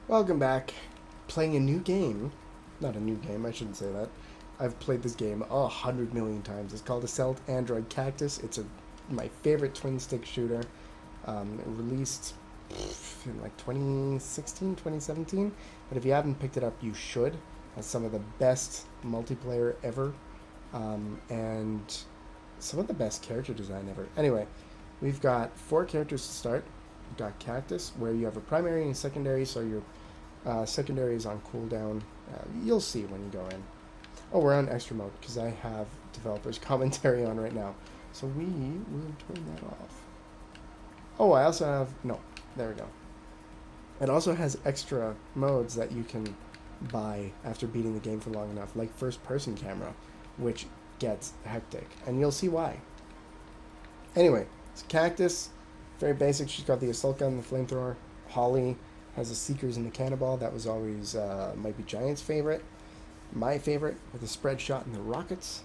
Welcome back. Playing a new game. Not a new game, I shouldn't say that. I've played this game 100 million times. It's called Assault Android Cactus. It's my favorite twin stick shooter. It released in like 2016, 2017. But if you haven't picked it up, you should. It has some of the best multiplayer ever. And some of the best character design ever. Anyway, we've got 4 characters to start. We've got Cactus, where you have a primary and secondary, so your secondary is on cooldown. You'll see when you go in. Oh, we're on extra mode because I have developers commentary on right now. So we will turn that off. Oh, I also have... No, there we go. It also has extra modes that you can buy after beating the game for long enough, like first-person camera, which gets hectic. And you'll see why. Anyway, it's Cactus. Very basic. She's got the assault gun, the flamethrower. Holly has the Seekers and the Cannonball. That was always Might Be Giant's favorite. My favorite with the spread shot and the rockets.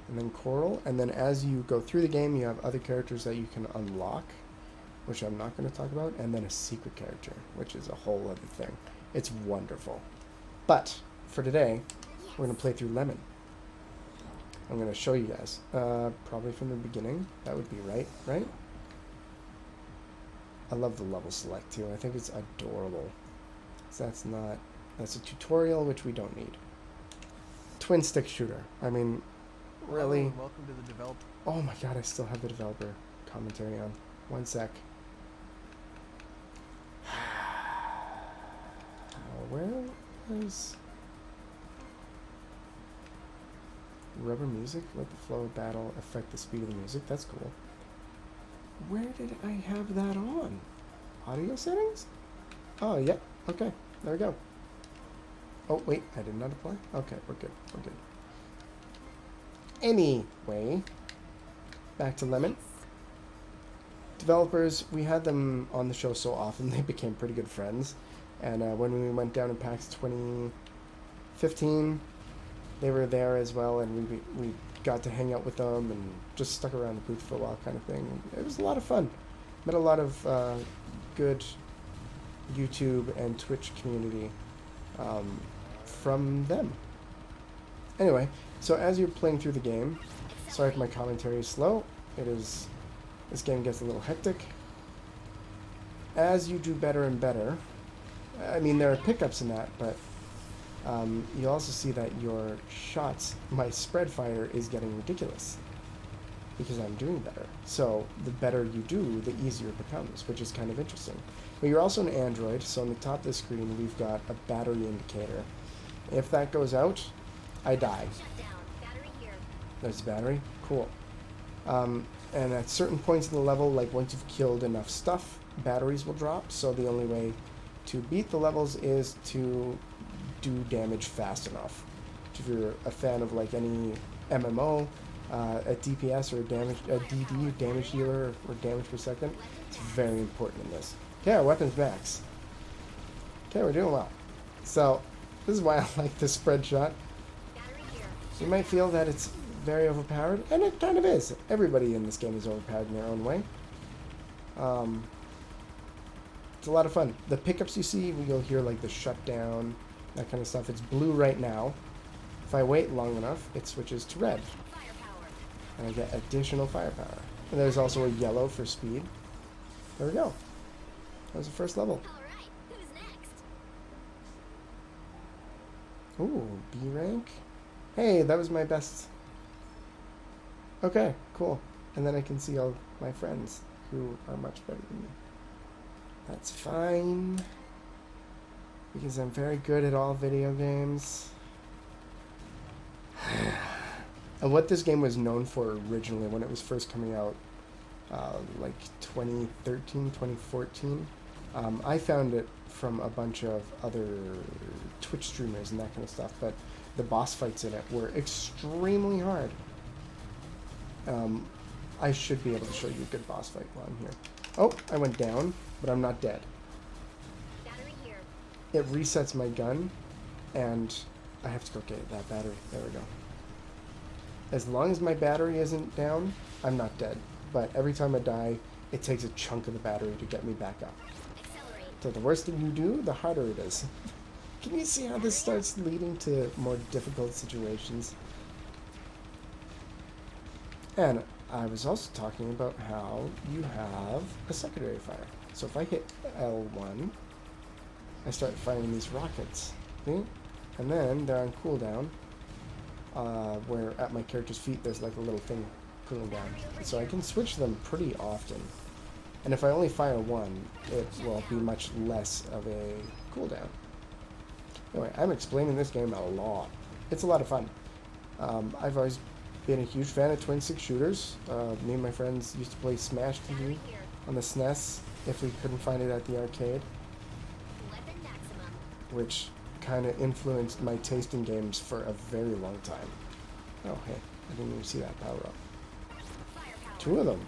And then Coral. And then as you go through the game, you have other characters that you can unlock, which I'm not going to talk about. And then a secret character, which is a whole other thing. It's wonderful. But for today, we're going to play through Lemon. I'm going to show you guys. Probably from the beginning. That would be right? I love the level select too. I think it's adorable. So that's a tutorial, which we don't need. Twin stick shooter. I mean, really? Hello, welcome to the developer. Oh my god, I still have the developer commentary on. One sec. Where is rubber music? Let the flow of battle affect the speed of the music. That's cool. Where did I have that on? Audio settings? Oh, yep. Yeah. Okay. There we go. Oh, wait. I did not apply? Okay. We're good. We're good. Anyway. Back to Lemon. Developers, we had them on the show so often, they became pretty good friends. And when we went down in PAX 2015, they were there as well, and we got to hang out with them and just stuck around the booth for a while, kind of thing. It was a lot of fun. Met a lot of good YouTube and Twitch community from them. Anyway, so as you're playing through the game, sorry if my commentary is slow. This game gets a little hectic. As you do better and better, I mean, there are pickups in that, but you also see that your shots, my spread fire is getting ridiculous because I'm doing better. So the better you do, the easier it becomes, which is kind of interesting. But you're also an Android, so on the top of the screen we've got a battery indicator. If that goes out, I die. There's the battery. Cool. And at certain points in the level, like once you've killed enough stuff, batteries will drop. So the only way to beat the levels is to do damage fast enough. If you're a fan of like any MMO, a DPS or a DD, damage dealer, or damage per second, it's very important in this. Okay, our weapons max. Okay, we're doing well. So this is why I like this spread shot. You might feel that it's very overpowered, and it kind of is. Everybody in this game is overpowered in their own way. It's a lot of fun. The pickups you see, you'll hear like the shutdown, that kind of stuff. It's blue right now. If I wait long enough, it switches to red. And I get additional firepower. And there's also a yellow for speed. There we go. That was the first level. Alright, who's next? Ooh, B rank. Hey, that was my best. Okay, cool. And then I can see all my friends who are much better than me. That's fine. Because I'm very good at all video games. And what this game was known for originally when it was first coming out, like 2013, 2014, I found it from a bunch of other Twitch streamers and that kind of stuff, but the boss fights in it were extremely hard. I should be able to show you a good boss fight while I'm here. Oh, I went down, but I'm not dead. Battery here. It resets my gun, and I have to go get that battery. There we go. As long as my battery isn't down, I'm not dead. But every time I die, it takes a chunk of the battery to get me back up. Accelerate. So the worse thing you do, the harder it is. Can you see how this starts leading to more difficult situations? And I was also talking about how you have a secondary fire. So if I hit L1, I start firing these rockets. See? And then they're on cooldown, where at my character's feet there's like a little thing cooling down. So I can switch them pretty often. And if I only fire one, it will be much less of a cooldown. Anyway, I'm explaining this game a lot. It's a lot of fun. I've always been a huge fan of twin stick shooters. Me and my friends used to play Smash TV on the SNES if we couldn't find it at the arcade, which kind of influenced my taste in games for a very long time. Oh, hey, I didn't even see that power up. Two of them.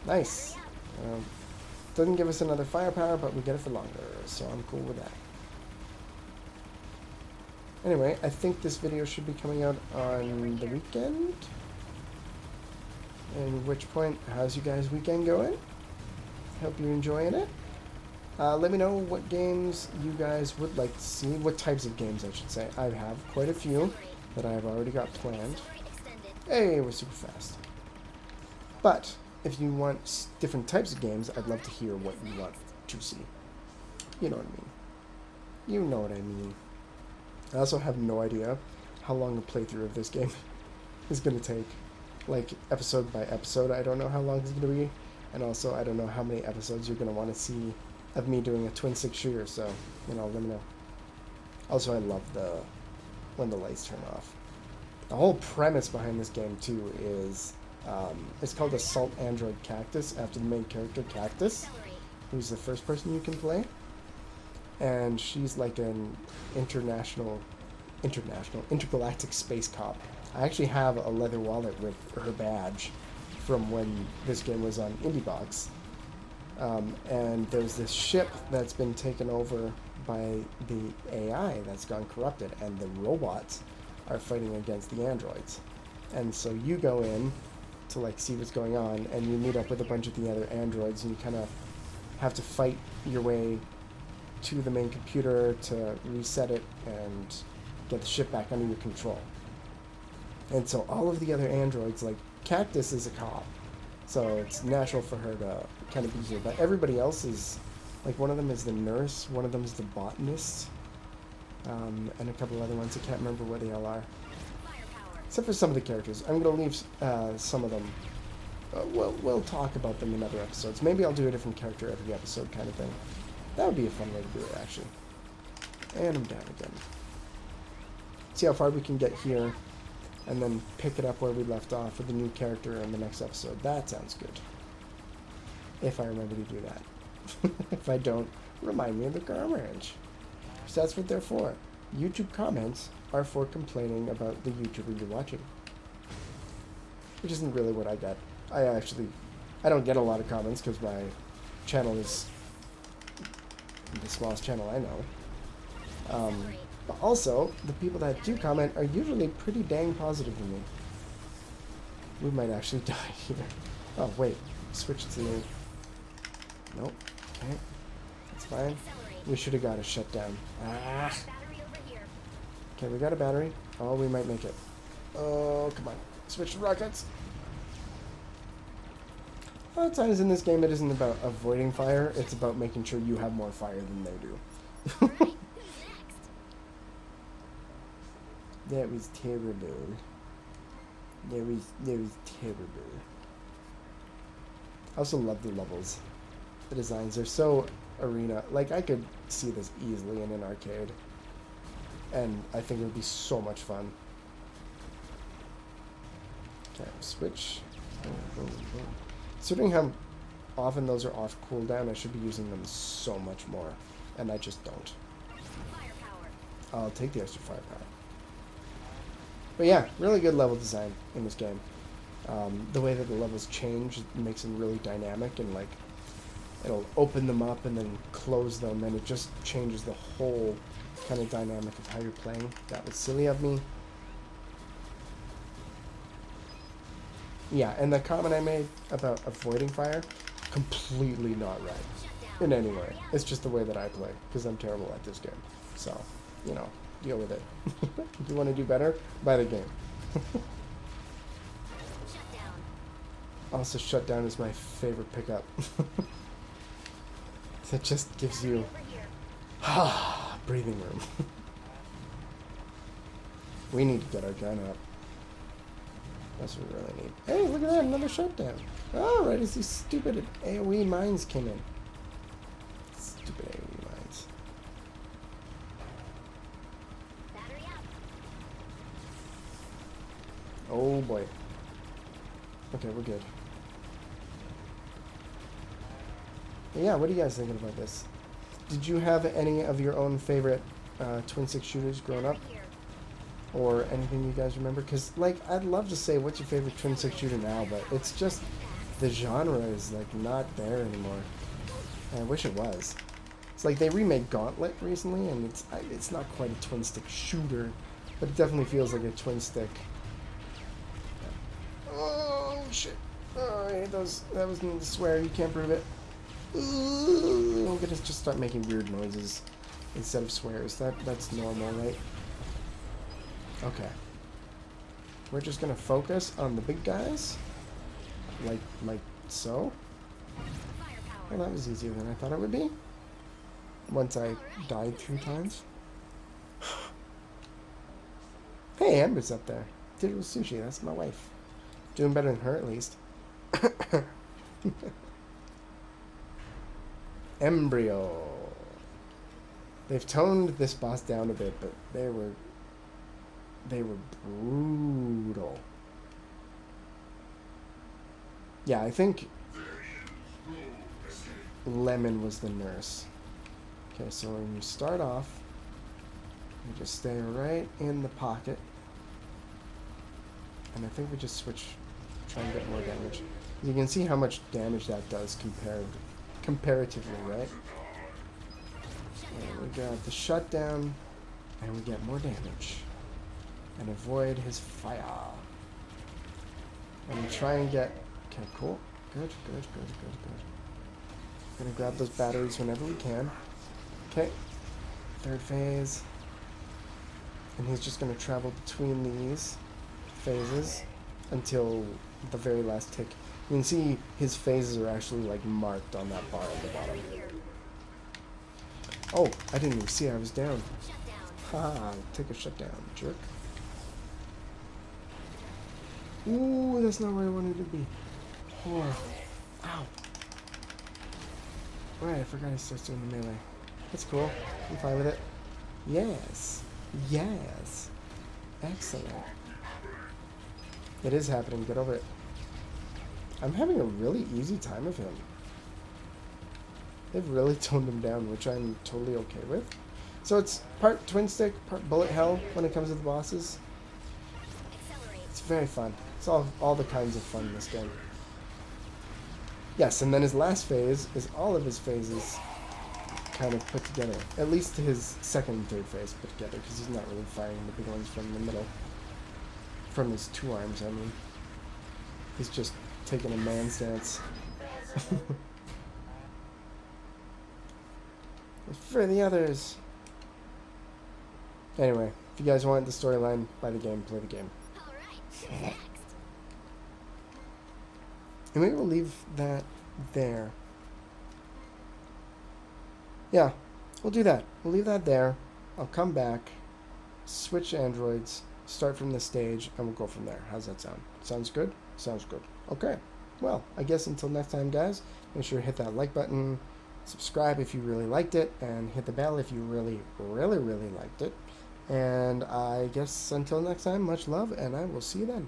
Nice. Doesn't give us another firepower, but we get it for longer, so I'm cool with that. Anyway, I think this video should be coming out on the weekend. At which point, how's you guys' weekend going? Hope you're enjoying it. Let me know what games you guys would like to see. What types of games, I should say. I have quite a few that I've already got planned. Hey, we're super fast. But if you want different types of games, I'd love to hear what you want to see. You know what I mean. You know what I mean. I also have no idea how long a playthrough of this game is going to take. Like, episode by episode, I don't know how long it's going to be. And also, I don't know how many episodes you're going to want to see of me doing a twin stick shooter, so, you know, let me know. Also, I love when the lights turn off. The whole premise behind this game, too, is, it's called Assault Android Cactus, after the main character, Cactus, who's the first person you can play. And she's like an intergalactic space cop. I actually have a leather wallet with her badge from when this game was on IndieBox. And there's this ship that's been taken over by the AI that's gone corrupted, and the robots are fighting against the androids. And so you go in to like see what's going on, and you meet up with a bunch of the other androids, and you kind of have to fight your way to the main computer to reset it and get the ship back under your control. And so all of the other androids, like Cactus is a cop, so it's natural for her to kind of be here. But everybody else is, like, one of them is the nurse, one of them is the botanist, and a couple other ones. I can't remember what they all are. Except for some of the characters. I'm going to leave some of them. We'll talk about them in other episodes. Maybe I'll do a different character every episode kind of thing. That would be a fun way to do it, actually. And I'm down again. See how far we can get here, and then pick it up where we left off with a new character in the next episode. That sounds good. If I remember to do that. If I don't, remind me of the garbage. So that's what they're for. YouTube comments are for complaining about the YouTuber you're watching. Which isn't really what I get. I don't get a lot of comments because my channel is the smallest channel I know. But also, the people that do comment are usually pretty dang positive to me. We might actually die here. Oh, wait. Switch to... Nope. Okay. That's fine. We should have got a shutdown. Ah! Okay, we got a battery. Oh, we might make it. Oh, come on. Switch to rockets. A lot of times in this game, it isn't about avoiding fire. It's about making sure you have more fire than they do. That was terrible. That was terrible. I also love the levels. The designs are so arena. Like, I could see this easily in an arcade. And I think it would be so much fun. Okay, switch. Boom, boom, boom. Considering how often those are off cooldown, I should be using them so much more. And I just don't. I'll take the extra firepower. But yeah, really good level design in this game. The way that the levels change makes them really dynamic, and like it'll open them up and then close them, and it just changes the whole kind of dynamic of how you're playing. That was silly of me. Yeah, and the comment I made about avoiding fire, completely not right. in any way. It's just the way that I play, because I'm terrible at this game. So, you know, deal with it. If you want to do better, buy the game. Shut down. Also, shutdown is my favorite pickup. It just gives you Over here. breathing room. We need to get our gun up. That's what we really need. Hey, look at that, another shutdown. Oh, right as these stupid AoE mines came in. Stupid AoE mines. Battery up. Oh boy. Okay, we're good. But yeah, what are you guys thinking about this? Did you have any of your own favorite twin stick shooters growing up? Battery here. Or anything you guys remember? Because, like, I'd love to say what's your favorite twin stick shooter now, but it's just the genre is, like, not there anymore. And I wish it was. It's like they remade Gauntlet recently, and it's not quite a twin stick shooter, but it definitely feels like a twin stick. Oh, shit. Oh, I hate those. That was a swear. You can't prove it. Ooh, I'm gonna just start making weird noises instead of swears. That's normal, right? Okay. We're just gonna focus on the big guys. Like so. Firepower. Well, that was easier than I thought it would be. Once I died 3 times. Hey, Amber's up there. Did it with sushi. That's my wife. Doing better than her, at least. Embryo. They've toned this boss down a bit, but they were brutal. Yeah, I think Lemon was the nurse. Okay, so when you start off, you just stay right in the pocket. And I think we just switch, try and get more damage. You can see how much damage that does comparatively, right? And we got the shutdown, and we get more damage. And avoid his fire. And we try and get... Okay, cool. Good. Gonna grab those batteries whenever we can. Okay. 3rd phase. And he's just gonna travel between these phases until the very last tick. You can see his phases are actually like marked on that bar at the bottom. Battery here. Oh, I didn't even see I was down. Shut down. Ha! Take a shutdown, jerk. Ooh, that's not where I wanted to be. Oh. Ow. Right, I forgot he starts doing the melee. That's cool. I'm fine with it. Yes. Yes. Excellent. It is happening. Get over it. I'm having a really easy time of him. They've really toned him down, which I'm totally okay with. So it's part twin stick, part bullet hell when it comes to the bosses. Accelerate. It's very fun. It's all the kinds of fun in this game. Yes, and then his last phase is all of his phases kind of put together. At least his 2nd and 3rd phase put together, because he's not really firing the big ones from the middle. From his 2 arms, I mean. He's just taking a man stance. For the others. Anyway, if you guys want the storyline, buy the game, play the game. All right. Next. And we will leave that there. Yeah, we'll do that. We'll leave that there. I'll come back, switch androids, start from this stage, and we'll go from there. How's that sound? Sounds good? Sounds good. Okay. Well, I guess until next time, guys, make sure to hit that like button, subscribe if you really liked it, and hit the bell if you really, really, really liked it. And I guess until next time, much love, and I will see you then.